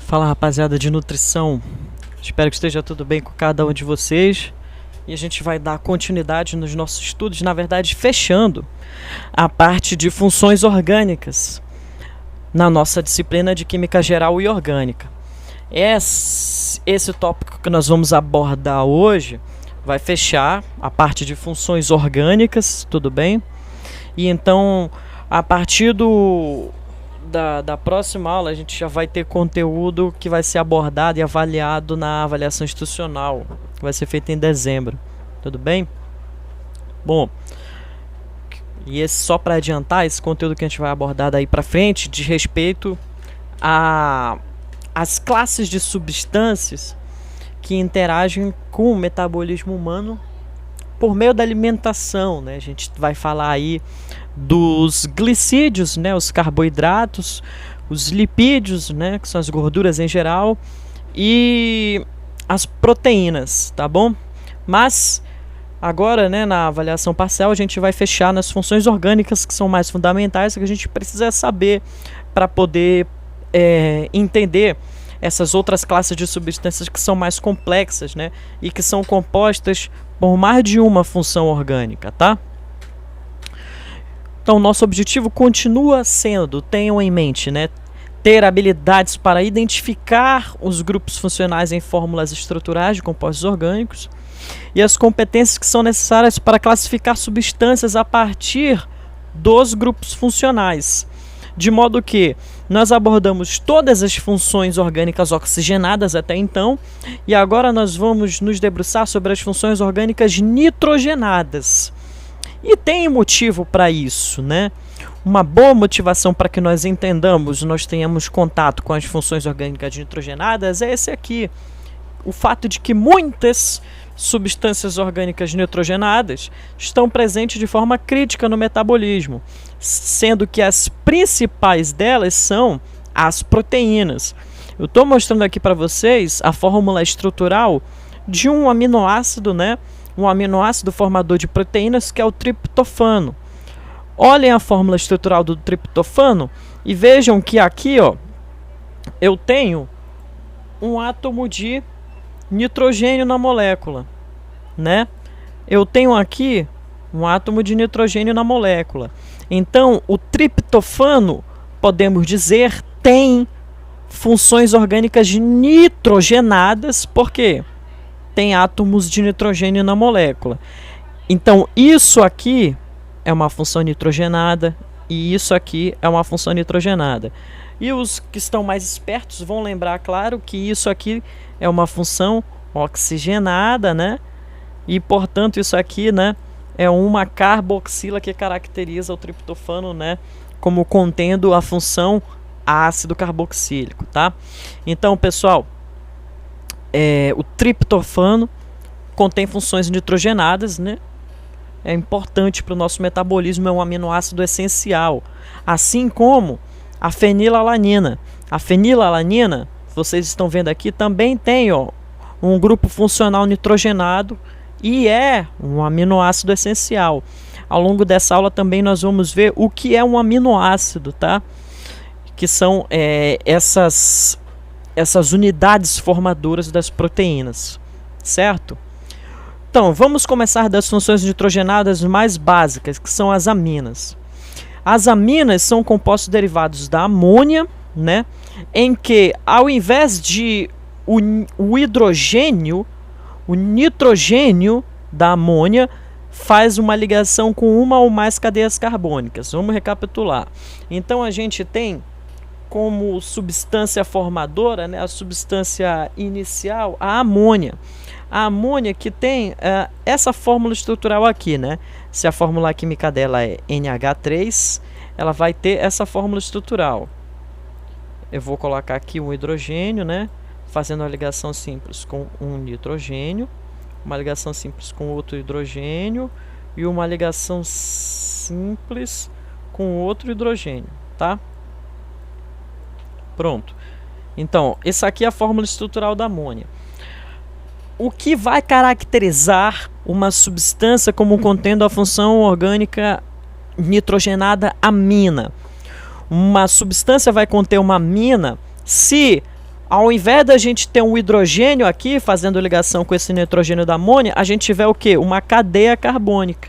Fala, rapaziada de nutrição, espero que esteja tudo bem com cada um de vocês e a gente vai dar continuidade nos nossos estudos, na verdade fechando a parte de funções orgânicas na nossa disciplina de Química Geral e Orgânica. Esse tópico que nós vamos abordar hoje vai fechar a parte de funções orgânicas, tudo bem? E então, a partir da próxima aula, a gente já vai ter conteúdo que vai ser abordado e avaliado na avaliação institucional, que vai ser feita em dezembro, tudo bem? Bom, e esse, só para adiantar, esse conteúdo que a gente vai abordar daí para frente, diz respeito às classes de substâncias que interagem com o metabolismo humano por meio da alimentação, né? A gente vai falar aí dos glicídios, né, os carboidratos, os lipídios, né, que são as gorduras em geral, e as proteínas, tá bom? Mas agora, né, na avaliação parcial, a gente vai fechar nas funções orgânicas que são mais fundamentais, que a gente precisa saber para poder entender essas outras classes de substâncias que são mais complexas, né, e que são compostas por mais de uma função orgânica, tá? Então, nosso objetivo continua sendo, tenham em mente, né, ter habilidades para identificar os grupos funcionais em fórmulas estruturais de compostos orgânicos e as competências que são necessárias para classificar substâncias a partir dos grupos funcionais. De modo que nós abordamos todas as funções orgânicas oxigenadas até então, e agora nós vamos nos debruçar sobre as funções orgânicas nitrogenadas. E tem motivo para isso, né? Uma boa motivação para que nós entendamos, nós tenhamos contato com as funções orgânicas nitrogenadas é esse aqui. O fato de que muitas substâncias orgânicas nitrogenadas estão presentes de forma crítica no metabolismo, sendo que as principais delas são as proteínas. Eu estou mostrando aqui para vocês a fórmula estrutural de um aminoácido, né? Um aminoácido formador de proteínas, que é o triptofano. Olhem a fórmula estrutural do triptofano e vejam que aqui, ó, eu tenho um átomo de nitrogênio na molécula, né? Eu tenho aqui um átomo de nitrogênio na molécula. Então, o triptofano, podemos dizer, tem funções orgânicas nitrogenadas, por quê? Tem átomos de nitrogênio na molécula. Então, isso aqui é uma função nitrogenada e isso aqui é uma função nitrogenada. E os que estão mais espertos vão lembrar, claro, que isso aqui é uma função oxigenada, né? E, portanto, isso aqui, né, é uma carboxila que caracteriza o triptofano, né, como contendo a função ácido carboxílico, tá? Então, pessoal, o triptofano contém funções nitrogenadas, né? É importante para o nosso metabolismo, é um aminoácido essencial. Assim como a fenilalanina. A fenilalanina, vocês estão vendo aqui, também tem, ó, um grupo funcional nitrogenado e é um aminoácido essencial. Ao longo dessa aula também nós vamos ver o que é um aminoácido, tá? Que são essas unidades formadoras das proteínas, certo? Então, vamos começar das funções nitrogenadas mais básicas, que são as aminas. As aminas são compostos derivados da amônia, né? Em que, ao invés de o hidrogênio, o nitrogênio da amônia faz uma ligação com uma ou mais cadeias carbônicas. Vamos recapitular. Então, a gente tem como substância formadora, né, a substância inicial, a amônia. A amônia que tem essa fórmula estrutural aqui, né? Se a fórmula química dela é NH3, ela vai ter essa fórmula estrutural. Eu vou colocar aqui um hidrogênio, né, fazendo uma ligação simples com um nitrogênio, uma ligação simples com outro hidrogênio e uma ligação simples com outro hidrogênio, tá? Pronto. Então, essa aqui é a fórmula estrutural da amônia. O que vai caracterizar uma substância como contendo a função orgânica nitrogenada amina? Uma substância vai conter uma amina se ao invés da gente ter um hidrogênio aqui fazendo ligação com esse nitrogênio da amônia, a gente tiver o quê? Uma cadeia carbônica.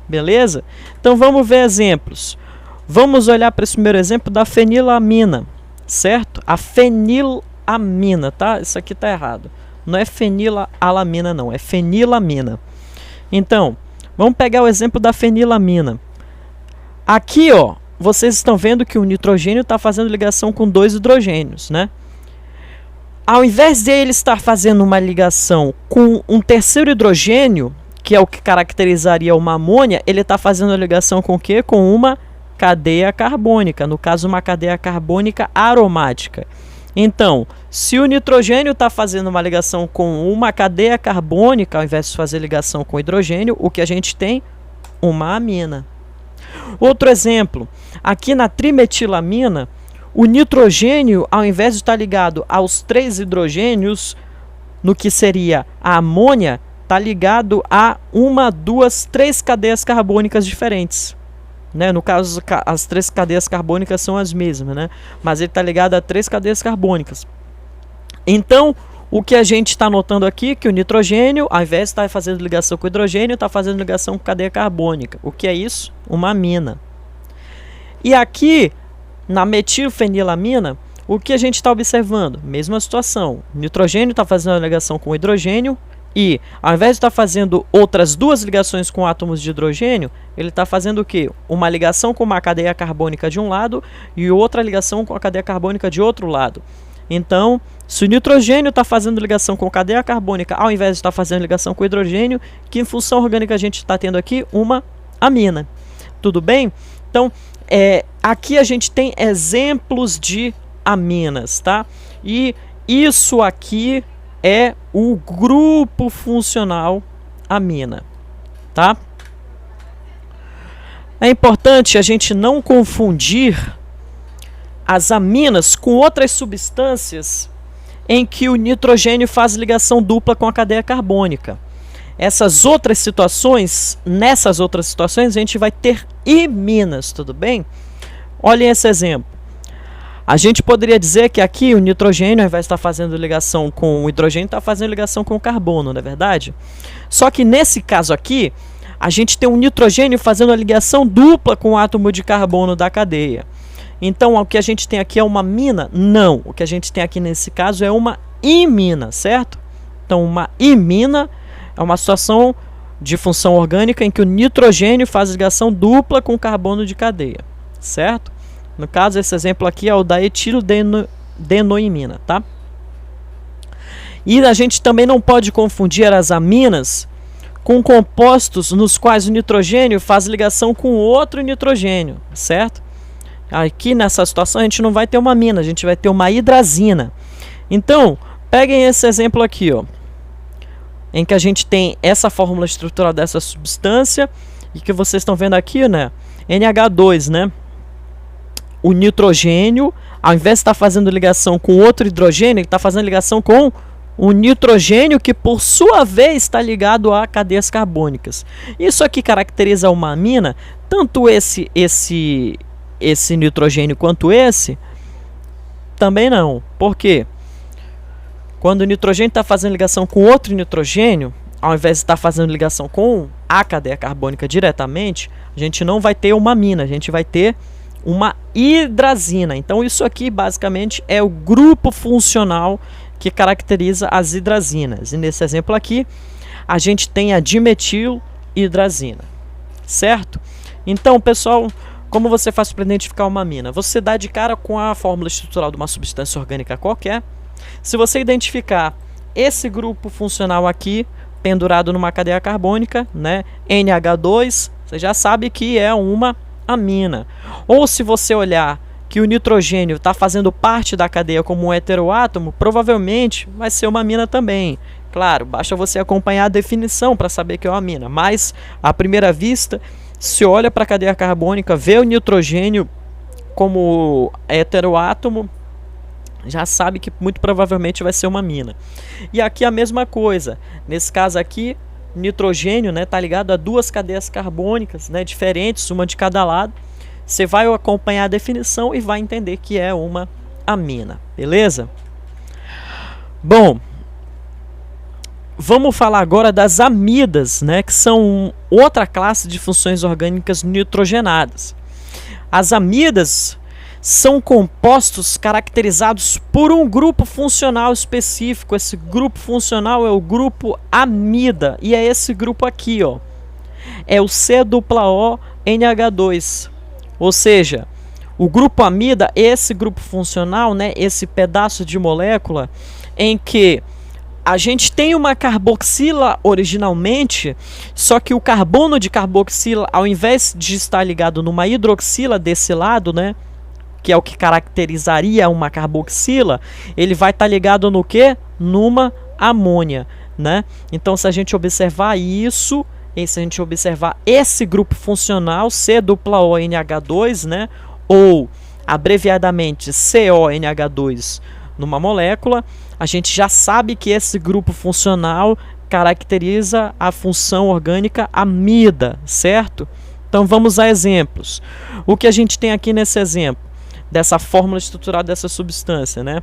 Beleza? Então vamos ver exemplos. Vamos olhar para esse primeiro exemplo da fenilamina, certo? A fenilamina, tá? Isso aqui tá errado. Não é fenilalamina, não. É fenilamina. Então, vamos pegar o exemplo da fenilamina. Aqui, ó, vocês estão vendo que o nitrogênio está fazendo ligação com dois hidrogênios, né? Ao invés de ele estar fazendo uma ligação com um terceiro hidrogênio, que é o que caracterizaria uma amônia, ele está fazendo a ligação com o quê? Com uma cadeia carbônica, no caso uma cadeia carbônica aromática. Então, se o nitrogênio está fazendo uma ligação com uma cadeia carbônica, ao invés de fazer ligação com hidrogênio, o que a gente tem? Uma amina. Outro exemplo, aqui na trimetilamina, o nitrogênio, ao invés de estar ligado aos 3 hidrogênios, no que seria a amônia, está ligado a 1, 2, 3 cadeias carbônicas diferentes. Né? No caso, as 3 cadeias carbônicas são as mesmas, né? Mas ele está ligado a 3 cadeias carbônicas. Então, o que a gente está notando aqui é que o nitrogênio, ao invés de estar fazendo ligação com o hidrogênio, está fazendo ligação com cadeia carbônica. O que é isso? Uma amina. E aqui, na metilfenilamina, o que a gente está observando? Mesma situação. O nitrogênio está fazendo a ligação com o hidrogênio e, ao invés de estar fazendo outras 2 ligações com átomos de hidrogênio, ele está fazendo o quê? Uma ligação com uma cadeia carbônica de um lado e outra ligação com a cadeia carbônica de outro lado. Então, se o nitrogênio está fazendo ligação com cadeia carbônica, ao invés de estar fazendo ligação com o hidrogênio, que função orgânica a gente está tendo aqui? Uma amina. Tudo bem? Então, aqui a gente tem exemplos de aminas, tá? E isso aqui é o grupo funcional amina, tá? É importante a gente não confundir as aminas com outras substâncias em que o nitrogênio faz ligação dupla com a cadeia carbônica. Nessas outras situações, a gente vai ter iminas, tudo bem? Olhem esse exemplo. A gente poderia dizer que aqui o nitrogênio, ao invés de estar fazendo ligação com o hidrogênio, está fazendo ligação com o carbono, não é verdade? Só que nesse caso aqui, a gente tem um nitrogênio fazendo a ligação dupla com o átomo de carbono da cadeia. Então, o que a gente tem aqui é uma mina? Não. O que a gente tem aqui nesse caso é uma imina, certo? Então, uma imina é uma situação de função orgânica em que o nitrogênio faz ligação dupla com o carbono de cadeia, certo? No caso, esse exemplo aqui é o da etilodenoimina, tá? E a gente também não pode confundir as aminas com compostos nos quais o nitrogênio faz ligação com outro nitrogênio, certo? Aqui nessa situação a gente não vai ter uma amina, a gente vai ter uma hidrazina. Então, peguem esse exemplo aqui, ó, em que a gente tem essa fórmula estrutural dessa substância e que vocês estão vendo aqui, né? NH2, né? O nitrogênio, ao invés de estar fazendo ligação com outro hidrogênio, ele está fazendo ligação com o nitrogênio, que por sua vez está ligado a cadeias carbônicas. Isso aqui caracteriza uma amina, tanto esse nitrogênio quanto esse, também não. Por quê? Quando o nitrogênio está fazendo ligação com outro nitrogênio, ao invés de estar fazendo ligação com a cadeia carbônica diretamente, a gente não vai ter uma amina, a gente vai ter uma hidrazina. Então isso aqui basicamente é o grupo funcional que caracteriza as hidrazinas. E nesse exemplo aqui, a gente tem a dimetilhidrazina, certo? Então, pessoal, como você faz para identificar uma amina? Você dá de cara com a fórmula estrutural de uma substância orgânica qualquer. Se você identificar esse grupo funcional aqui, pendurado numa cadeia carbônica, né, NH2, você já sabe que é uma amina. Ou se você olhar que o nitrogênio está fazendo parte da cadeia como um heteroátomo, provavelmente vai ser uma amina também. Claro, basta você acompanhar a definição para saber que é uma amina, mas à primeira vista, se olha para a cadeia carbônica, vê o nitrogênio como heteroátomo, já sabe que muito provavelmente vai ser uma amina. E aqui a mesma coisa. Nesse caso aqui, nitrogênio, né, tá ligado a 2 cadeias carbônicas, né, diferentes, uma de cada lado. Você vai acompanhar a definição e vai entender que é uma amina, beleza? Bom, vamos falar agora das amidas, né, que são outra classe de funções orgânicas nitrogenadas. As amidas são compostos caracterizados por um grupo funcional específico. Esse grupo funcional é o grupo amida, e é esse grupo aqui, ó. É o C-OONH2. Ou seja, o grupo amida, esse grupo funcional, né, esse pedaço de molécula em que a gente tem uma carboxila originalmente, só que o carbono de carboxila, ao invés de estar ligado numa hidroxila desse lado, né, que é o que caracterizaria uma carboxila, ele vai estar ligado no que? Numa amônia, né? Então, se a gente observar isso, e se a gente observar esse grupo funcional, C-OONH2, né, ou abreviadamente CONH2 numa molécula, a gente já sabe que esse grupo funcional caracteriza a função orgânica amida, certo? Então vamos a exemplos. O que a gente tem aqui nesse exemplo, dessa fórmula estrutural dessa substância, né?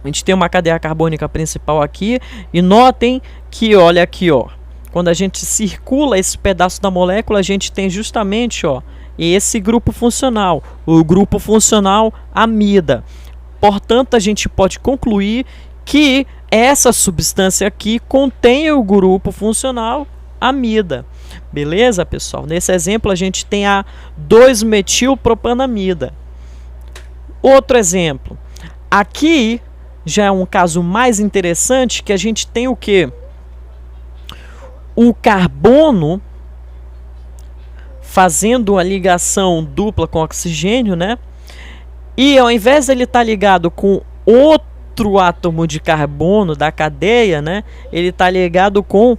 A gente tem uma cadeia carbônica principal aqui, e notem que, olha aqui, ó, quando a gente circula esse pedaço da molécula, a gente tem justamente, ó, esse grupo funcional, o grupo funcional amida. Portanto, a gente pode concluir que essa substância aqui contém o grupo funcional amida. Beleza, pessoal? Nesse exemplo, a gente tem a 2-metilpropanamida. Outro exemplo. Aqui já é um caso mais interessante, que a gente tem o quê? O carbono fazendo uma ligação dupla com oxigênio, né? E ao invés de ele estar ligado com outro átomo de carbono da cadeia, né, ele está ligado com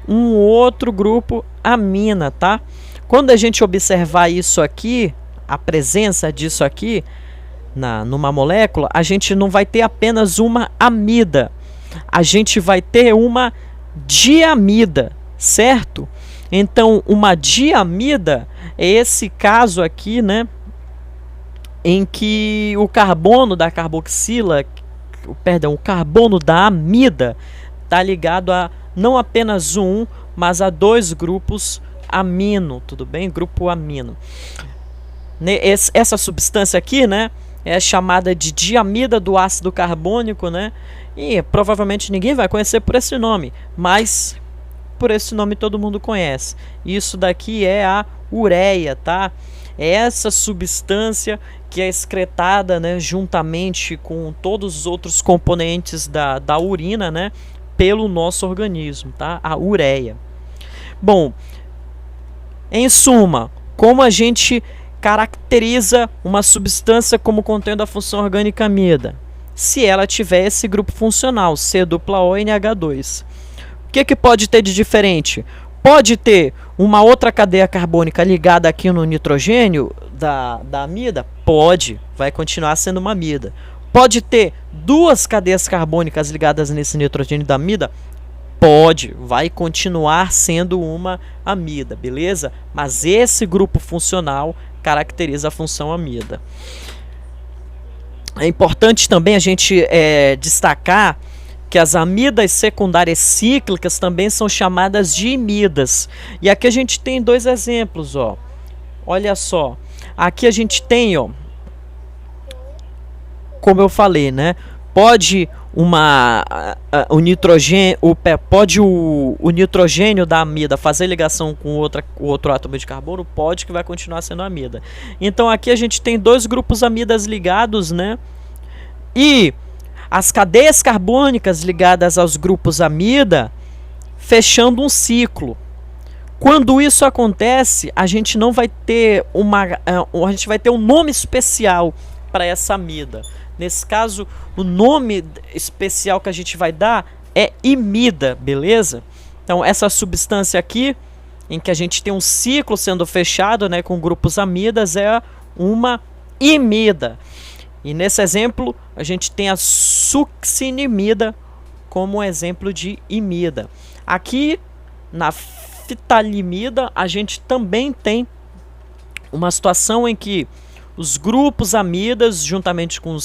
um outro grupo amina, tá? Quando a gente observar isso aqui, a presença disso aqui numa molécula, a gente não vai ter apenas uma amida, a gente vai ter uma diamida, certo? Então, uma diamida é esse caso aqui, né, em que o carbono da carboxila, perdão, o carbono da amida está ligado a não apenas um, mas a dois grupos amino, tudo bem? Grupo amino. Essa substância aqui, né, é chamada de diamida do ácido carbônico, né? E provavelmente ninguém vai conhecer por esse nome, mas por esse nome todo mundo conhece. Isso daqui é a ureia, tá? É essa substância que é excretada, né, juntamente com todos os outros componentes da urina, né, pelo nosso organismo, tá? A ureia. Bom, em suma, como a gente caracteriza uma substância como contendo a função orgânica amida? Se ela tiver esse grupo funcional, C-OONH2. O que pode ter de diferente? Pode ter uma outra cadeia carbônica ligada aqui no nitrogênio da amida? Pode, vai continuar sendo uma amida. Pode ter duas cadeias carbônicas ligadas nesse nitrogênio da amida? Pode, vai continuar sendo uma amida, beleza? Mas esse grupo funcional caracteriza a função amida. É importante também a gente destacar que as amidas secundárias cíclicas também são chamadas de imidas. E aqui a gente tem dois exemplos, ó. Olha só. Aqui a gente tem, ó, como eu falei, né? Pode o nitrogênio da amida fazer ligação com outro átomo de carbono? Pode, que vai continuar sendo amida. Então aqui a gente tem dois grupos amidas ligados, né? E as cadeias carbônicas ligadas aos grupos amida fechando um ciclo. Quando isso acontece, a gente não vai ter a gente vai ter um nome especial para essa amida. Nesse caso, o nome especial que a gente vai dar é imida, beleza? Então, essa substância aqui, em que a gente tem um ciclo sendo fechado, né, com grupos amidas, é uma imida. E nesse exemplo, a gente tem a succinimida como exemplo de imida. Aqui, na fitalimida, a gente também tem uma situação em que os grupos amidas, juntamente com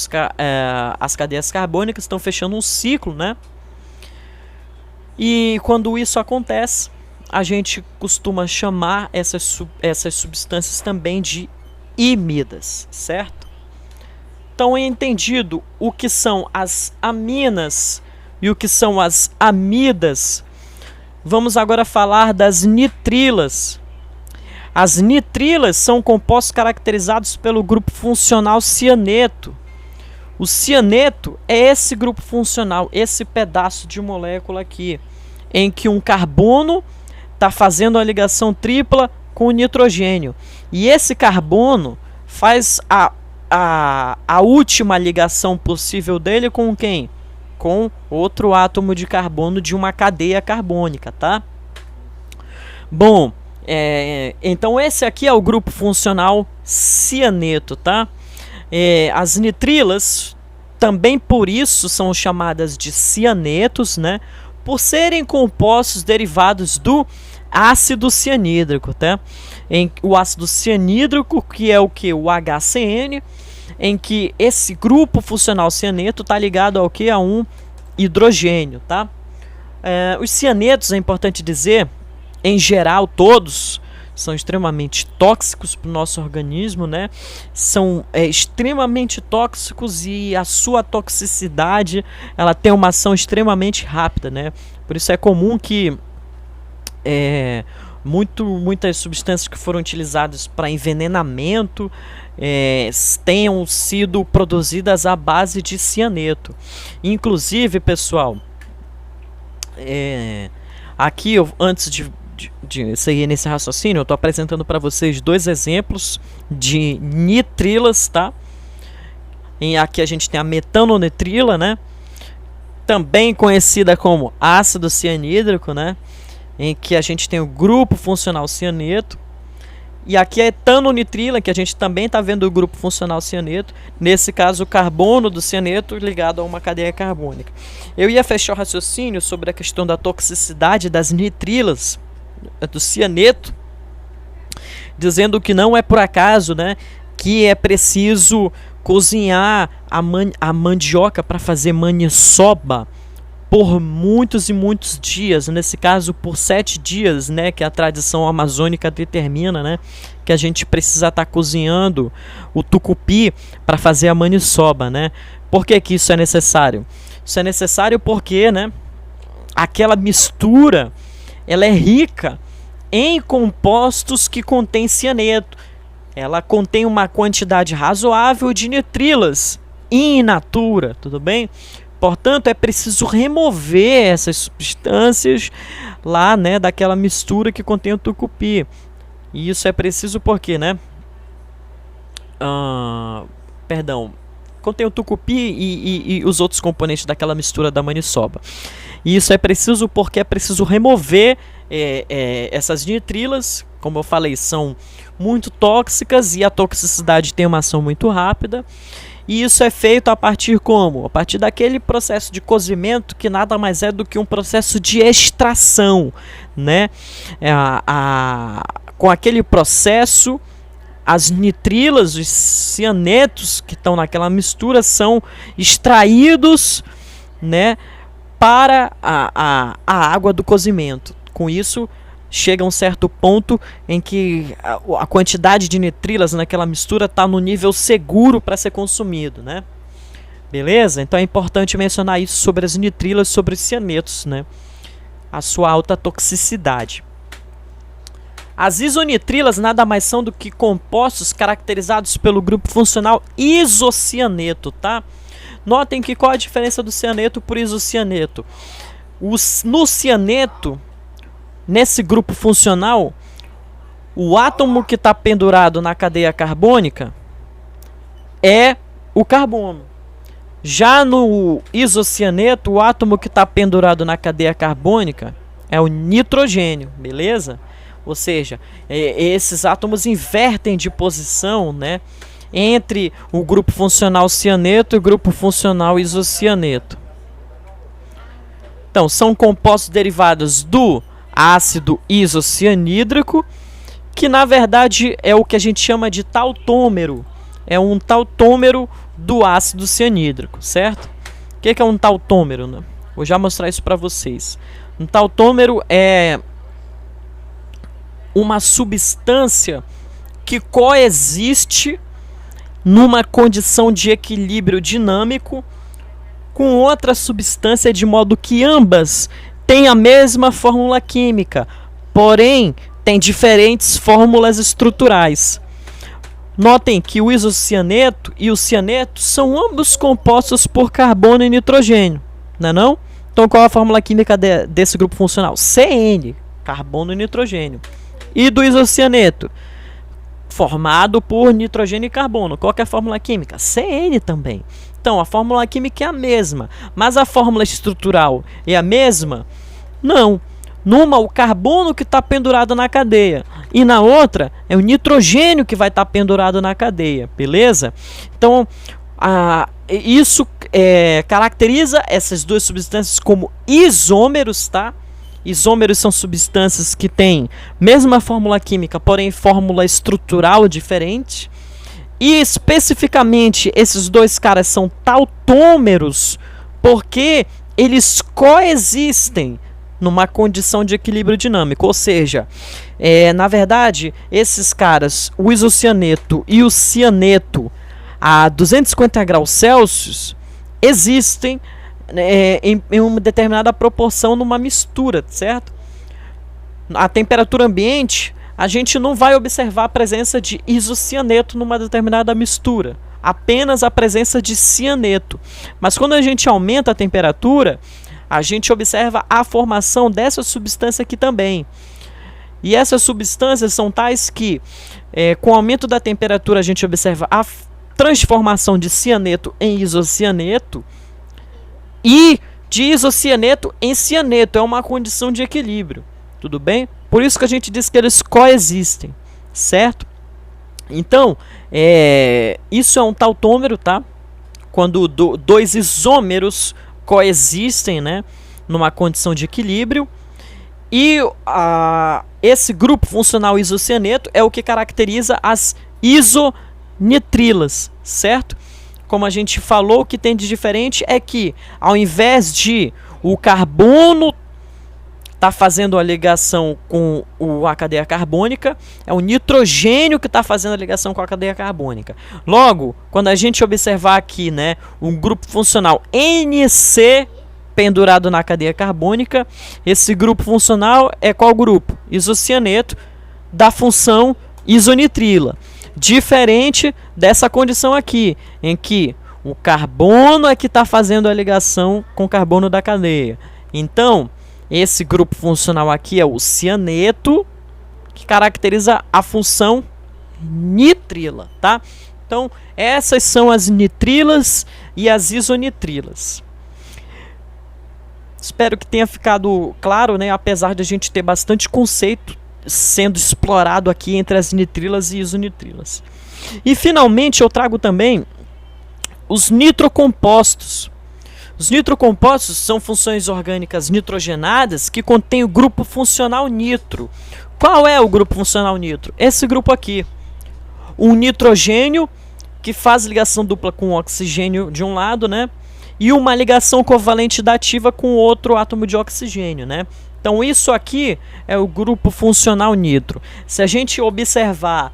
as cadeias carbônicas, estão fechando um ciclo, né? E quando isso acontece, a gente costuma chamar essas substâncias também de imidas, certo? Então, entendido o que são as aminas e o que são as amidas, vamos agora falar das nitrilas. As nitrilas são compostos caracterizados pelo grupo funcional cianeto. O cianeto é esse grupo funcional, esse pedaço de molécula aqui, em que um carbono está fazendo a ligação tripla com o nitrogênio. E esse carbono faz a última ligação possível dele com quem? Com outro átomo de carbono de uma cadeia carbônica, tá? Bom, então esse aqui é o grupo funcional cianeto, tá? As nitrilas também por isso são chamadas de cianetos, né? Por serem compostos derivados do ácido cianídrico, tá? O ácido cianídrico, que é o que? O HCN, em que esse grupo funcional cianeto está ligado ao que? A um hidrogênio, tá? Os cianetos, é importante dizer, em geral, todos são extremamente tóxicos para o nosso organismo, né? São extremamente tóxicos e a sua toxicidade ela tem uma ação extremamente rápida, né? Por isso é comum que muitas substâncias que foram utilizadas para envenenamento tenham sido produzidas à base de cianeto. Inclusive, pessoal, aqui antes de seguir nesse raciocínio, eu estou apresentando para vocês dois exemplos de nitrilas, tá? Aqui a gente tem a metanonitrila, né? Também conhecida como ácido cianídrico, né? Em que a gente tem o grupo funcional cianeto. E aqui a etanonitrila, que a gente também está vendo o grupo funcional cianeto. Nesse caso, o carbono do cianeto ligado a uma cadeia carbônica. Eu ia fechar o raciocínio sobre a questão da toxicidade das nitrilas, do cianeto, dizendo que não é por acaso, né, que é preciso cozinhar a mandioca para fazer maniçoba por muitos e muitos dias, nesse caso por 7 dias, né, que a tradição amazônica determina, né, que a gente precisa estar cozinhando o tucupi para fazer a maniçoba, né? Por que que isso é necessário? Isso é necessário porque, né, aquela mistura ela é rica em compostos que contêm cianeto. Ela contém uma quantidade razoável de nitrilas in natura, tudo bem? Portanto, é preciso remover essas substâncias lá, né, daquela mistura que contém o tucupi. E isso é preciso porque, né? Contém o tucupi e os outros componentes daquela mistura da maniçoba. E isso é preciso porque é preciso remover essas nitrilas, como eu falei, são muito tóxicas e a toxicidade tem uma ação muito rápida. E isso é feito a partir como? A partir daquele processo de cozimento que nada mais é do que um processo de extração, né? Com aquele processo, as nitrilas, os cianetos que estão naquela mistura são extraídos, né, para a água do cozimento. Com isso, chega a um certo ponto em que a quantidade de nitrilas naquela mistura está no nível seguro para ser consumido, né? Beleza? Então é importante mencionar isso sobre as nitrilas, sobre os cianetos, né? A sua alta toxicidade. As isonitrilas nada mais são do que compostos caracterizados pelo grupo funcional isocianeto, tá? Notem que qual a diferença do cianeto por isocianeto. No cianeto, nesse grupo funcional, o átomo que está pendurado na cadeia carbônica é o carbono. Já no isocianeto, o átomo que está pendurado na cadeia carbônica é o nitrogênio, beleza? Ou seja, esses átomos invertem de posição, né, entre o grupo funcional cianeto e o grupo funcional isocianeto. Então, são compostos derivados do ácido isocianídrico, que na verdade é o que a gente chama de tautômero. é um tautômero do ácido cianídrico, certo? O que é um tautômero, né? Vou já mostrar isso para vocês. Um tautômero é uma substância que coexiste numa condição de equilíbrio dinâmico com outra substância, de modo que ambas têm a mesma fórmula química, porém têm diferentes fórmulas estruturais. Notem que o isocianeto e o cianeto são ambos compostos por carbono e nitrogênio, não é não? Então qual é a fórmula química desse grupo funcional? CN, carbono e nitrogênio. E do isocianeto? Formado por nitrogênio e carbono. Qual que é a fórmula química? CN também. Então, a fórmula química é a mesma, mas a fórmula estrutural é a mesma? Não. Numa, o carbono que está pendurado na cadeia, e na outra, é o nitrogênio que vai estar pendurado na cadeia, beleza? Então, isso caracteriza essas duas substâncias como isômeros, tá? Isômeros são substâncias que têm mesma fórmula química, porém fórmula estrutural diferente. E especificamente esses dois caras são tautômeros porque eles coexistem numa condição de equilíbrio dinâmico. Ou seja, na verdade, esses caras, o isocianeto e o cianeto a 250 graus Celsius, existem em uma determinada proporção numa mistura, certo? A temperatura ambiente, a gente não vai observar a presença de isocianeto numa determinada mistura, apenas a presença de cianeto. Mas quando a gente aumenta a temperatura, a gente observa a formação dessa substância aqui também. E essas substâncias são tais que, com o aumento da temperatura, a gente observa a transformação de cianeto em isocianeto, e de isocianeto em cianeto. É uma condição de equilíbrio, tudo bem? Por isso que a gente diz que eles coexistem, certo? Então, isso é um tautômero, tá? Quando dois isômeros coexistem, né, numa condição de equilíbrio. E esse grupo funcional isocianeto é o que caracteriza as isonitrilas, certo? Como a gente falou, o que tem de diferente é que, ao invés de o carbono tá fazendo a ligação com a cadeia carbônica, é o nitrogênio que está fazendo a ligação com a cadeia carbônica. Logo, quando a gente observar aqui, né, um grupo funcional NC pendurado na cadeia carbônica, esse grupo funcional é qual grupo? Isocianeto da função isonitrila. Diferente dessa condição aqui, em que o carbono é que está fazendo a ligação com o carbono da cadeia. Então, esse grupo funcional aqui é o cianeto, que caracteriza a função nitrila, tá? Então, essas são as nitrilas e as isonitrilas. Espero que tenha ficado claro, né? Apesar de a gente ter bastante conceito sendo explorado aqui entre as nitrilas e isonitrilas. E finalmente eu trago também os nitrocompostos. Os nitrocompostos são funções orgânicas nitrogenadas que contêm o grupo funcional nitro. Qual é o grupo funcional nitro? Esse grupo aqui. Um nitrogênio que faz ligação dupla com o oxigênio de um lado, né? E uma ligação covalente dativa com outro átomo de oxigênio, né? Então isso aqui é o grupo funcional nitro. Se a gente observar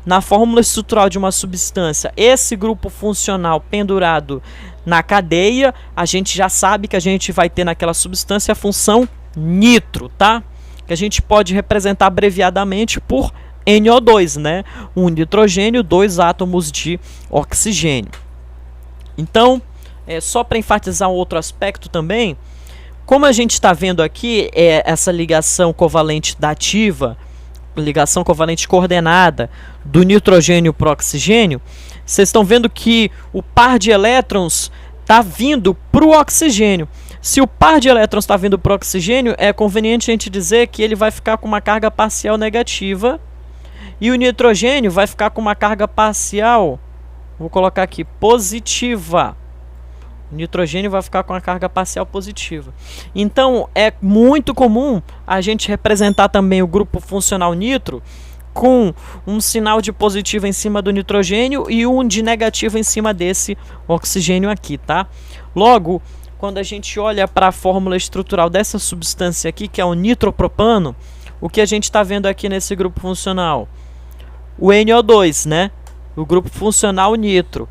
na fórmula estrutural de uma substância esse grupo funcional pendurado na cadeia, a gente já sabe que a gente vai ter naquela substância a função nitro, tá? Que a gente pode representar abreviadamente por NO2, né? Um nitrogênio, dois átomos de oxigênio. Então, só para enfatizar um outro aspecto também, como a gente está vendo aqui, essa ligação covalente dativa, ligação covalente coordenada do nitrogênio para o oxigênio, vocês estão vendo que o par de elétrons está vindo para o oxigênio. Se o par de elétrons está vindo para o oxigênio, é conveniente a gente dizer que ele vai ficar com uma carga parcial negativa e o nitrogênio vai ficar com uma carga parcial, vou colocar aqui, positiva. O nitrogênio vai ficar com a carga parcial positiva. Então, é muito comum a gente representar também o grupo funcional nitro com um sinal de positivo em cima do nitrogênio e um de negativo em cima desse oxigênio aqui, tá? Logo, quando a gente olha para a fórmula estrutural dessa substância aqui, que é o nitropropano, o que a gente está vendo aqui nesse grupo funcional? O NO2, né? O grupo funcional nitro,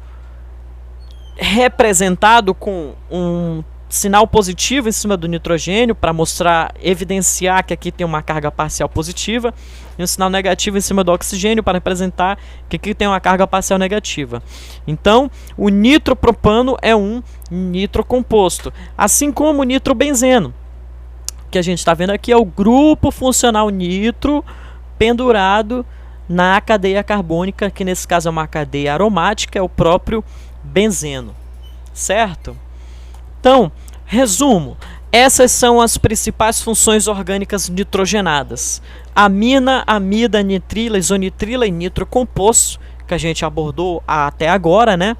representado com um sinal positivo em cima do nitrogênio para mostrar, evidenciar que aqui tem uma carga parcial positiva, e um sinal negativo em cima do oxigênio para representar que aqui tem uma carga parcial negativa. Então, o nitropropano é um nitrocomposto, assim como o nitrobenzeno, que a gente está vendo aqui é o grupo funcional nitro pendurado na cadeia carbônica, que nesse caso é uma cadeia aromática, é o próprio benzeno, certo? Então, resumo, essas são as principais funções orgânicas nitrogenadas: amina, amida, nitrila, isonitrila e nitrocomposto, que a gente abordou até agora, né?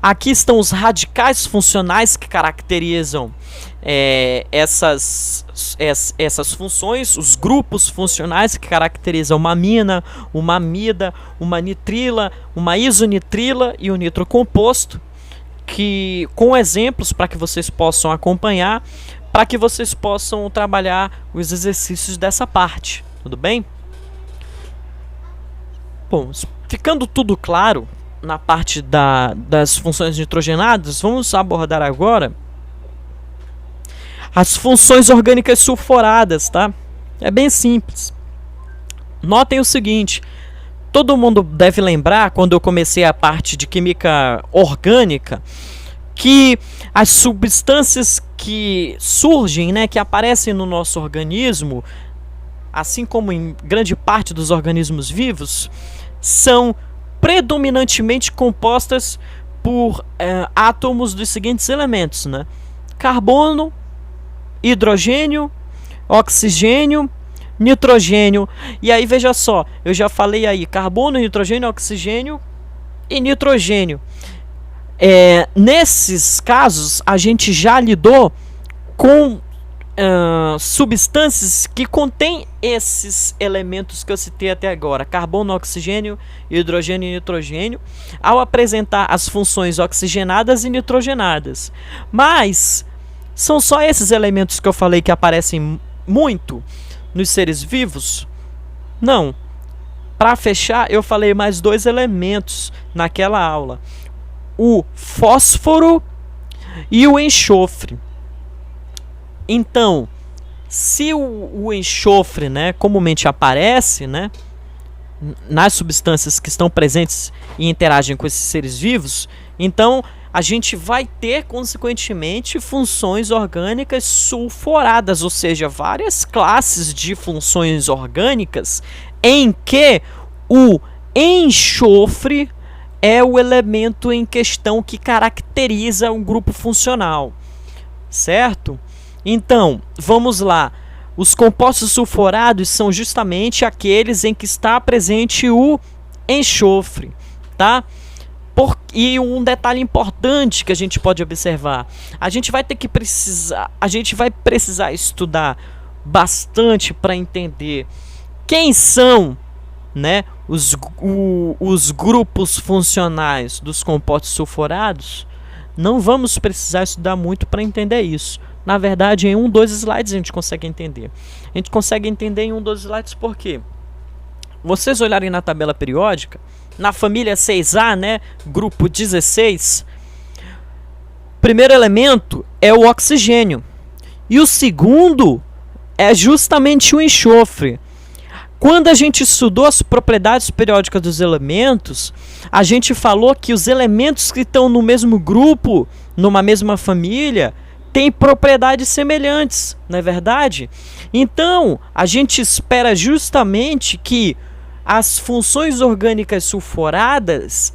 Aqui estão os radicais funcionais que caracterizam essas funções, os grupos funcionais que caracterizam uma amina, uma amida, uma nitrila, uma isonitrila e o nitrocomposto, que, com exemplos para que vocês possam acompanhar, para que vocês possam trabalhar os exercícios dessa parte, tudo bem? Bom, ficando tudo claro na parte das funções nitrogenadas, vamos abordar agora as funções orgânicas sulfuradas, tá? É bem simples. Notem o seguinte, todo mundo deve lembrar, quando eu comecei a parte de química orgânica, que as substâncias que surgem, né, que aparecem no nosso organismo, assim como em grande parte dos organismos vivos, são predominantemente compostas por átomos dos seguintes elementos, né? Carbono, hidrogênio, oxigênio, nitrogênio. E aí, veja só, eu já falei aí, carbono, nitrogênio, oxigênio e nitrogênio. Nesses casos, a gente já lidou com substâncias que contêm esses elementos que eu citei até agora, carbono, oxigênio, hidrogênio e nitrogênio, ao apresentar as funções oxigenadas e nitrogenadas. Mas são só esses elementos que eu falei que aparecem muito nos seres vivos? Não. Para fechar, eu falei mais dois elementos naquela aula: o fósforo e o enxofre. Então, se o enxofre, né, comumente aparece, né, nas substâncias que estão presentes e interagem com esses seres vivos, então a gente vai ter, consequentemente, funções orgânicas sulfuradas, ou seja, várias classes de funções orgânicas em que o enxofre é o elemento em questão que caracteriza um grupo funcional, certo? Então, vamos lá. Os compostos sulfurados são justamente aqueles em que está presente o enxofre, tá? E um detalhe importante que a gente pode observar: a gente vai precisar estudar bastante para entender quem são, né, os grupos funcionais dos compostos sulfurados. Não vamos precisar estudar muito para entender isso. Na verdade, em 1, 2 slides a gente consegue entender. A gente consegue entender em 1, 2 slides por quê? Vocês olharem na tabela periódica, na família 6A, né, grupo 16, o primeiro elemento é o oxigênio. E o segundo é justamente o enxofre. Quando a gente estudou as propriedades periódicas dos elementos, a gente falou que os elementos que estão no mesmo grupo, numa mesma família, têm propriedades semelhantes, não é verdade? Então, a gente espera justamente que as funções orgânicas sulfuradas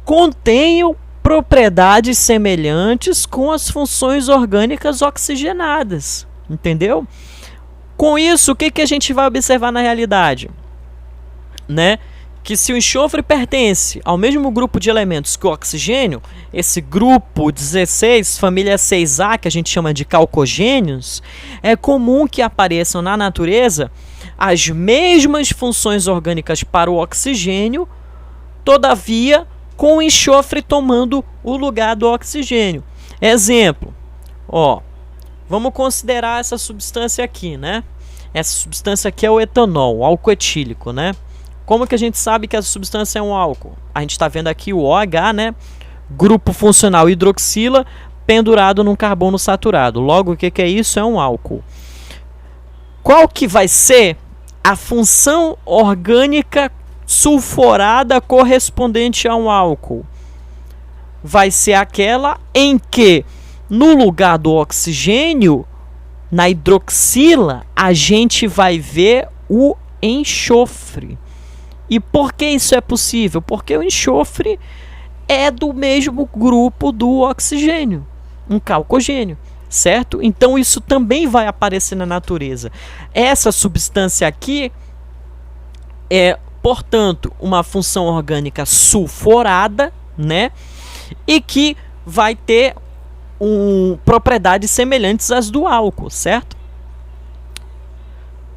contenham propriedades semelhantes com as funções orgânicas oxigenadas, entendeu? Com isso, o que a gente vai observar na realidade? Né? Que se o enxofre pertence ao mesmo grupo de elementos que o oxigênio, esse grupo 16, família 6A, que a gente chama de calcogênios, é comum que apareçam na natureza as mesmas funções orgânicas para o oxigênio, todavia com o enxofre tomando o lugar do oxigênio. Exemplo, ó, vamos considerar essa substância aqui, né? Essa substância aqui é o etanol, o álcool etílico, né? Como que a gente sabe que essa substância é um álcool? A gente está vendo aqui o OH, né? Grupo funcional hidroxila pendurado num carbono saturado. Logo, o que é isso? É um álcool. Qual que vai ser a função orgânica sulfurada correspondente a um álcool? Vai ser aquela em que, no lugar do oxigênio, na hidroxila, a gente vai ver o enxofre. E por que isso é possível? Porque o enxofre é do mesmo grupo do oxigênio, um calcogênio, certo? Então isso também vai aparecer na natureza. Essa substância aqui é, portanto, uma função orgânica sulfurada, né? E que vai ter propriedades semelhantes às do álcool, certo?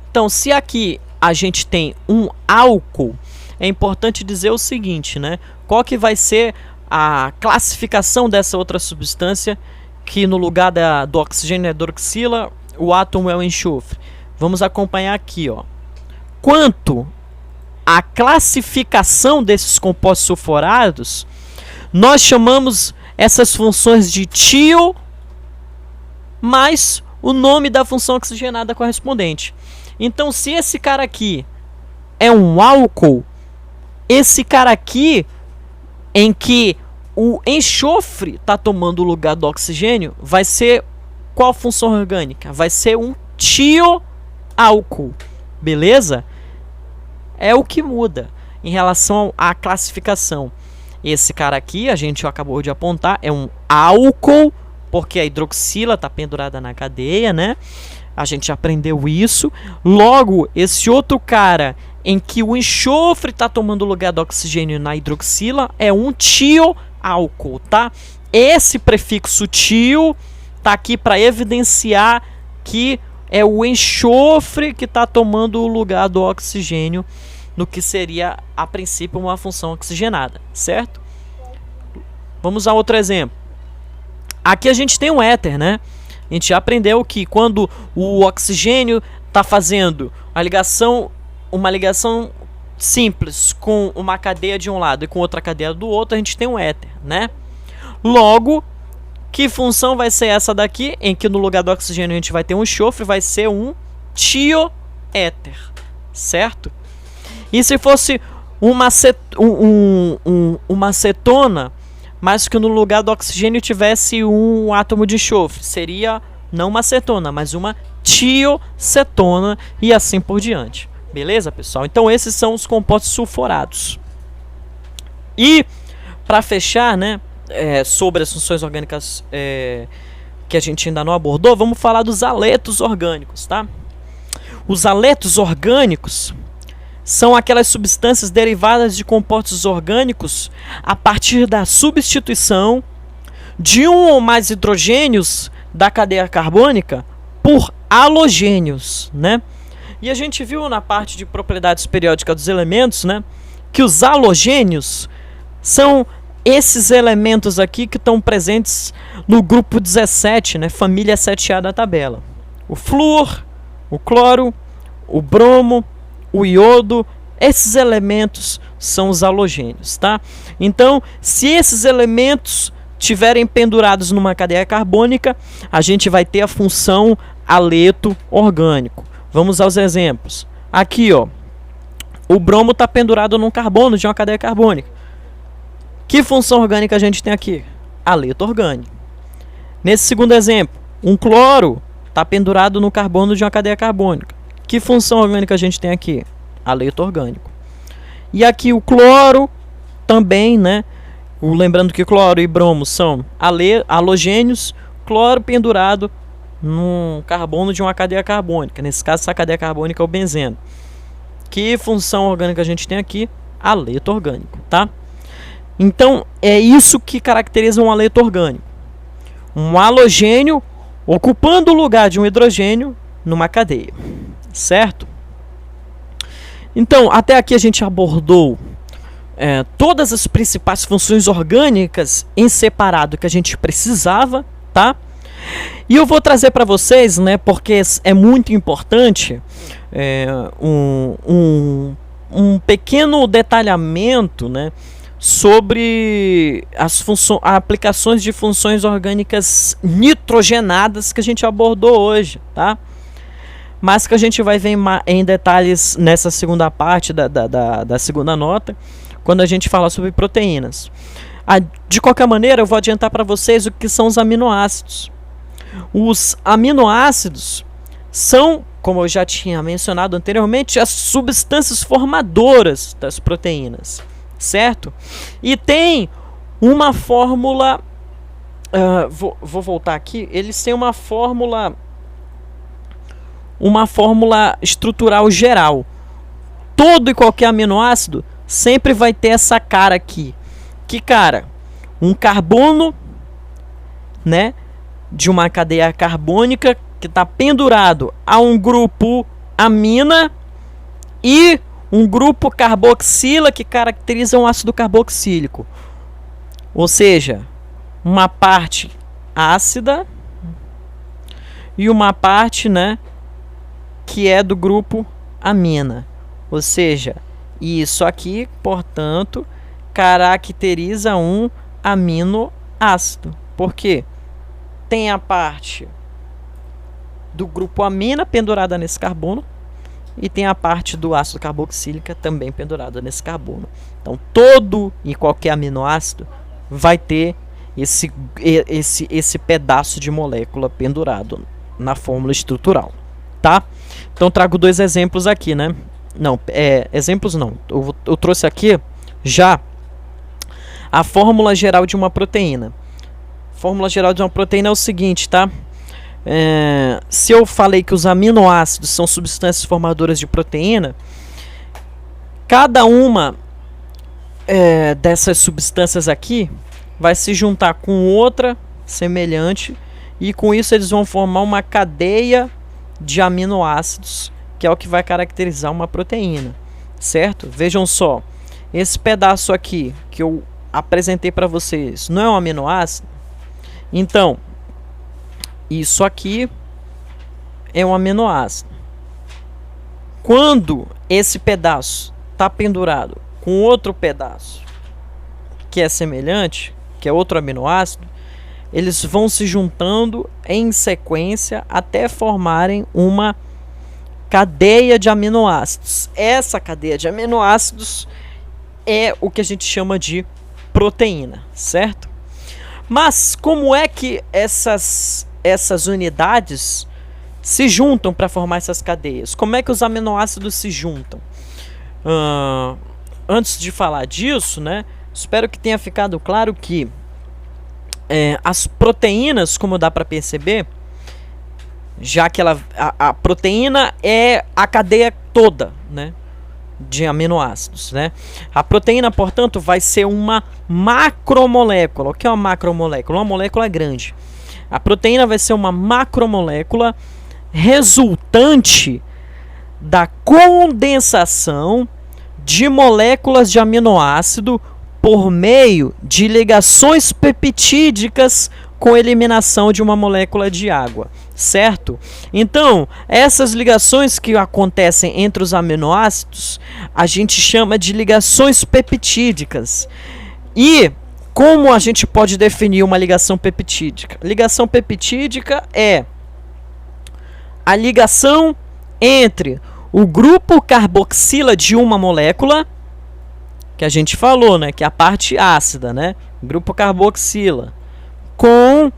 Então, se aqui a gente tem um álcool, é importante dizer o seguinte, né? Qual que vai ser a classificação dessa outra substância que no lugar do oxigênio é hidroxila, o átomo é o enxofre? Vamos acompanhar aqui, ó. Quanto à classificação desses compostos sulfurados, nós chamamos essas funções de tio mais o nome da função oxigenada correspondente. Então, se esse cara aqui é um álcool, esse cara aqui, em que o enxofre está tomando o lugar do oxigênio, vai ser qual função orgânica? Vai ser um tioálcool, beleza? É o que muda em relação à classificação. Esse cara aqui, a gente acabou de apontar, é um álcool, porque a hidroxila está pendurada na cadeia, né? A gente aprendeu isso. Logo, esse outro cara, em que o enxofre está tomando o lugar do oxigênio na hidroxila, é um tioálcool, tá? Esse prefixo tio está aqui para evidenciar que é o enxofre que está tomando o lugar do oxigênio no que seria, a princípio, uma função oxigenada, certo? Vamos a outro exemplo. Aqui a gente tem um éter, né? A gente já aprendeu que quando o oxigênio está fazendo uma ligação simples com uma cadeia de um lado e com outra cadeia do outro, a gente tem um éter, né? Logo, que função vai ser essa daqui? Em que no lugar do oxigênio a gente vai ter um enxofre, vai ser um tioéter, certo? E se fosse uma acetona, mas que no lugar do oxigênio tivesse um átomo de enxofre, seria não uma acetona, mas uma tiocetona e assim por diante. Beleza, pessoal? Então esses são os compostos sulfurados. E para fechar, né, sobre as funções orgânicas que a gente ainda não abordou, vamos falar dos aletos orgânicos, tá? Os aletos orgânicos são aquelas substâncias derivadas de compostos orgânicos a partir da substituição de um ou mais hidrogênios da cadeia carbônica por halogênios, né? E a gente viu na parte de propriedades periódicas dos elementos, né, que os halogênios são esses elementos aqui que estão presentes no grupo 17, né, família 7A da tabela. O flúor, o cloro, o bromo, o iodo, esses elementos são os halogênios, tá? Então, se esses elementos tiverem pendurados numa cadeia carbônica, a gente vai ter a função aleto orgânico. Vamos aos exemplos. Aqui, ó, o bromo está pendurado num carbono de uma cadeia carbônica. Que função orgânica a gente tem aqui? Aleto orgânico. Nesse segundo exemplo, um cloro está pendurado no carbono de uma cadeia carbônica. Que função orgânica a gente tem aqui? Aleto orgânico. E aqui o cloro também, né? Lembrando que cloro e bromo são halogênios, cloro pendurado num carbono de uma cadeia carbônica. Nesse caso, essa cadeia carbônica é o benzeno. Que função orgânica a gente tem aqui? Aleto orgânico, tá? Então, é isso que caracteriza um aleto orgânico. Um halogênio ocupando o lugar de um hidrogênio numa cadeia, certo? Então, até aqui a gente abordou todas as principais funções orgânicas em separado que a gente precisava, tá? E eu vou trazer para vocês, né, porque é muito importante, um pequeno detalhamento, né, sobre as aplicações de funções orgânicas nitrogenadas que a gente abordou hoje, tá? Mas que a gente vai ver em detalhes nessa segunda parte da segunda nota, quando a gente fala sobre proteínas. De qualquer maneira, eu vou adiantar para vocês o que são os aminoácidos. Os aminoácidos são, como eu já tinha mencionado anteriormente, as substâncias formadoras das proteínas, certo? E tem uma fórmula, vou voltar aqui, eles têm uma fórmula estrutural geral. Todo e qualquer aminoácido sempre vai ter essa cara aqui. Que cara? Um carbono, né, de uma cadeia carbônica que está pendurado a um grupo amina e um grupo carboxila que caracteriza um ácido carboxílico. Ou seja, uma parte ácida e uma parte, né, que é do grupo amina. Ou seja, isso aqui, portanto, caracteriza um aminoácido. Por quê? Tem a parte do grupo amina pendurada nesse carbono e tem a parte do ácido carboxílico também pendurada nesse carbono. Então, todo e qualquer aminoácido vai ter esse pedaço de molécula pendurado na fórmula estrutural, tá? Então, trago dois exemplos aqui, né? Não, exemplos não. Eu trouxe aqui já a fórmula geral de uma proteína. Fórmula geral de uma proteína é o seguinte, tá? Se eu falei que os aminoácidos são substâncias formadoras de proteína, cada uma dessas substâncias aqui vai se juntar com outra semelhante e com isso eles vão formar uma cadeia de aminoácidos, que é o que vai caracterizar uma proteína, certo? Vejam só, esse pedaço aqui que eu apresentei para vocês não é um aminoácido? Então, isso aqui é um aminoácido. Quando esse pedaço está pendurado com outro pedaço que é semelhante, que é outro aminoácido, eles vão se juntando em sequência até formarem uma cadeia de aminoácidos. Essa cadeia de aminoácidos é o que a gente chama de proteína, certo? Mas como é que essas unidades se juntam para formar essas cadeias? Como é que os aminoácidos se juntam? Antes de falar disso, né, espero que tenha ficado claro que as proteínas, como dá para perceber, já que a proteína é a cadeia toda, né, de aminoácidos, né? A proteína, portanto, vai ser uma macromolécula. O que é uma macromolécula? Uma molécula grande. A proteína vai ser uma macromolécula resultante da condensação de moléculas de aminoácido por meio de ligações peptídicas com eliminação de uma molécula de água, certo? Então, essas ligações que acontecem entre os aminoácidos, a gente chama de ligações peptídicas. E como a gente pode definir uma ligação peptídica? Ligação peptídica é a ligação entre o grupo carboxila de uma molécula, que a gente falou, né, que é a parte ácida, né, grupo carboxila, com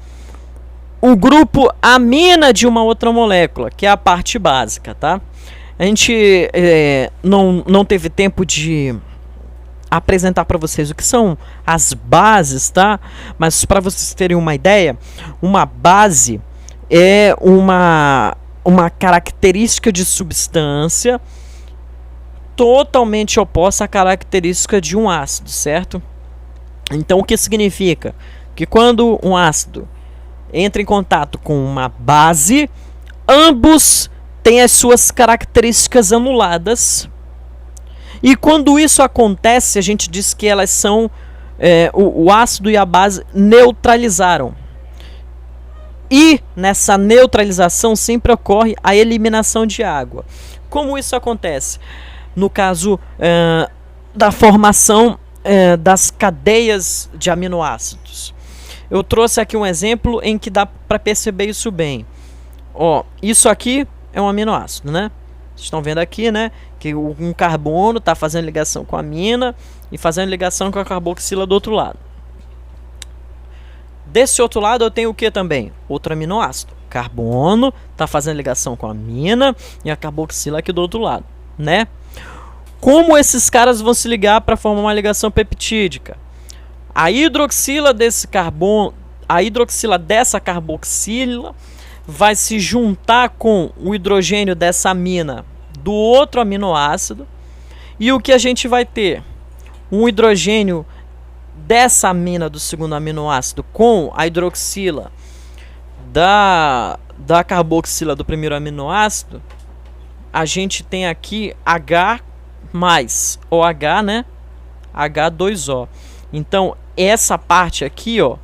o grupo amina de uma outra molécula, que é a parte básica, tá? A gente não teve tempo de apresentar para vocês o que são as bases, tá? Mas para vocês terem uma ideia, uma base é uma característica de substância totalmente oposta à característica de um ácido, certo? Então, o que significa? Que quando um ácido entra em contato com uma base, ambos têm as suas características anuladas E quando isso acontece, a gente diz que elas são o ácido e a base neutralizaram. E nessa neutralização sempre ocorre a eliminação de água. Como isso acontece? No caso da formação das cadeias de aminoácidos. Eu trouxe aqui um exemplo em que dá para perceber isso bem. Ó, isso aqui é um aminoácido, né? Vocês estão vendo aqui, né? Que um carbono está fazendo ligação com a amina e fazendo ligação com a carboxila do outro lado. Desse outro lado eu tenho o que também? Outro aminoácido. Carbono está fazendo ligação com a amina e a carboxila aqui do outro lado, né? Como esses caras vão se ligar para formar uma ligação peptídica? A hidroxila desse carbono, a hidroxila dessa carboxila vai se juntar com o hidrogênio dessa amina do outro aminoácido. E o que a gente vai ter? Um hidrogênio dessa amina do segundo aminoácido com a hidroxila da carboxila do primeiro aminoácido. A gente tem aqui H mais OH, né? H2O. Então, essa parte aqui, ó,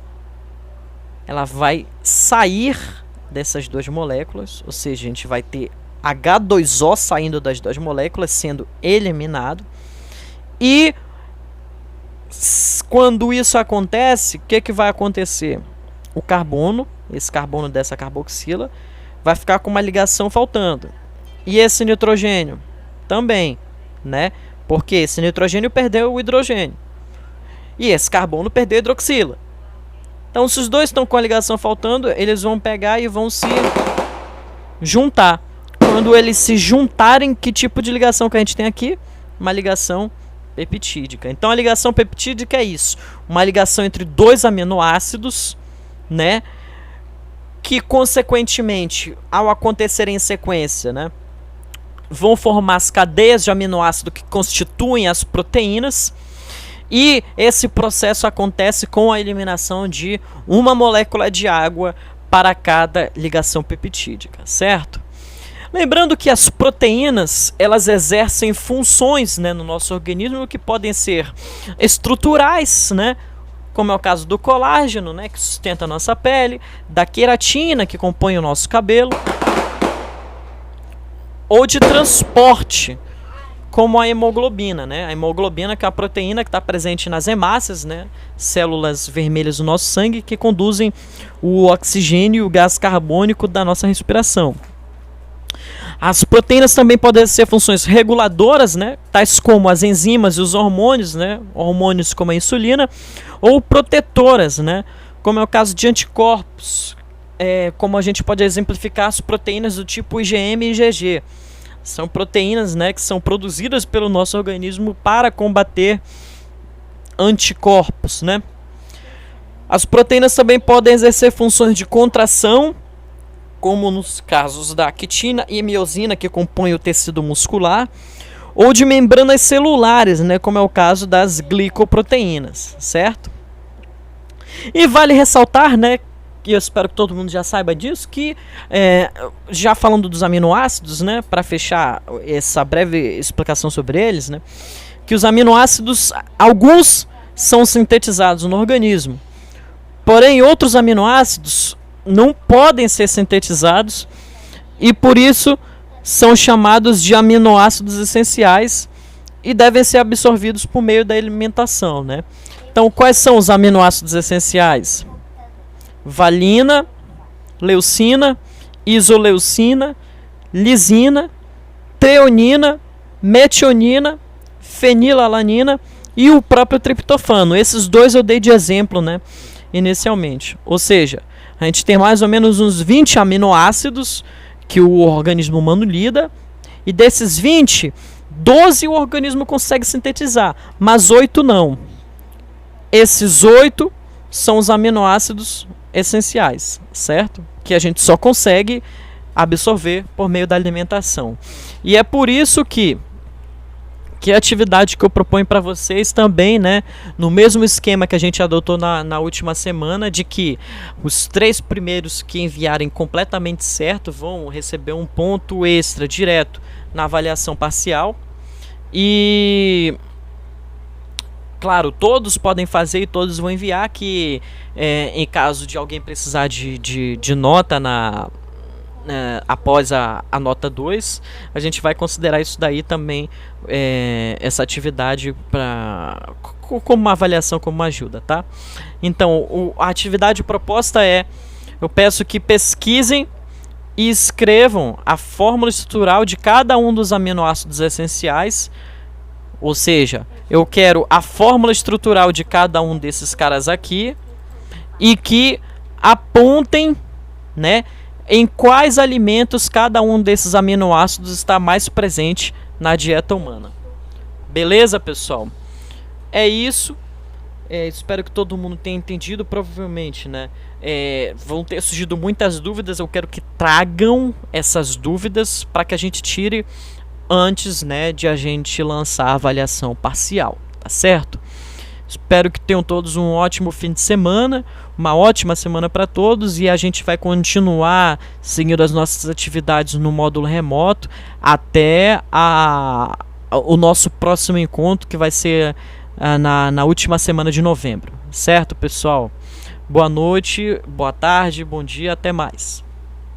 ela vai sair dessas duas moléculas, ou seja, a gente vai ter H2O saindo das duas moléculas, sendo eliminado. E quando isso acontece, o que vai acontecer? O carbono, esse carbono dessa carboxila, vai ficar com uma ligação faltando. E esse nitrogênio também, né? Porque esse nitrogênio perdeu o hidrogênio. E esse carbono perdeu a hidroxila. Então, se os dois estão com a ligação faltando, eles vão pegar e vão se juntar. Quando eles se juntarem, que tipo de ligação que a gente tem aqui? Uma ligação peptídica. Então, a ligação peptídica é isso. Uma ligação entre dois aminoácidos, né? Que, consequentemente, ao acontecer em sequência, né, vão formar as cadeias de aminoácido que constituem as proteínas. E esse processo acontece com a eliminação de uma molécula de água para cada ligação peptídica, certo? Lembrando que as proteínas, elas exercem funções, né, no nosso organismo que podem ser estruturais, né, como é o caso do colágeno, né, que sustenta a nossa pele, da queratina, que compõe o nosso cabelo, ou de transporte, como a hemoglobina, né? A hemoglobina, que é a proteína que está presente nas hemácias, né? Células vermelhas do nosso sangue que conduzem o oxigênio e o gás carbônico da nossa respiração. As proteínas também podem ser funções reguladoras, né? Tais como as enzimas e os hormônios, né? Hormônios como a insulina, ou protetoras, né? Como é o caso de anticorpos, como a gente pode exemplificar as proteínas do tipo IgM e IgG. São proteínas, né, que são produzidas pelo nosso organismo para combater anticorpos, né? As proteínas também podem exercer funções de contração, como nos casos da actina e miosina, que compõem o tecido muscular, ou de membranas celulares, né, como é o caso das glicoproteínas, certo? E vale ressaltar, né, e eu espero que todo mundo já saiba disso, que já falando dos aminoácidos, né, para fechar essa breve explicação sobre eles, né, que os aminoácidos, alguns são sintetizados no organismo, porém outros aminoácidos não podem ser sintetizados e por isso são chamados de aminoácidos essenciais e devem ser absorvidos por meio da alimentação, né? Então, quais são os aminoácidos essenciais? Valina, leucina, isoleucina, lisina, treonina, metionina, fenilalanina e o próprio triptofano. Esses dois eu dei de exemplo, né, inicialmente. Ou seja, a gente tem mais ou menos uns 20 aminoácidos que o organismo humano lida, e desses 20, 12 o organismo consegue sintetizar, mas 8 não. Esses 8 são os aminoácidos essenciais, certo? Que a gente só consegue absorver por meio da alimentação. E é por isso que a atividade que eu proponho para vocês também, né, no mesmo esquema que a gente adotou na última semana, de que os 3 primeiros que enviarem completamente certo vão receber um ponto extra direto na avaliação parcial, E claro, todos podem fazer e todos vão enviar, que em caso de alguém precisar de nota após a nota 2, a gente vai considerar isso daí também, essa atividade como uma avaliação, como uma ajuda, tá? Então, a atividade proposta eu peço que pesquisem e escrevam a fórmula estrutural de cada um dos aminoácidos essenciais. Ou seja, eu quero a fórmula estrutural de cada um desses caras aqui e que apontem, né, em quais alimentos cada um desses aminoácidos está mais presente na dieta humana. Beleza, pessoal? É isso. Espero que todo mundo tenha entendido. Provavelmente, né, vão ter surgido muitas dúvidas. Eu quero que tragam essas dúvidas para que a gente tire antes, né, de a gente lançar a avaliação parcial, tá certo? Espero que tenham todos um ótimo fim de semana, uma ótima semana para todos, e a gente vai continuar seguindo as nossas atividades no módulo remoto até o nosso próximo encontro, que vai ser na última semana de novembro, certo, pessoal? Boa noite, boa tarde, bom dia, até mais.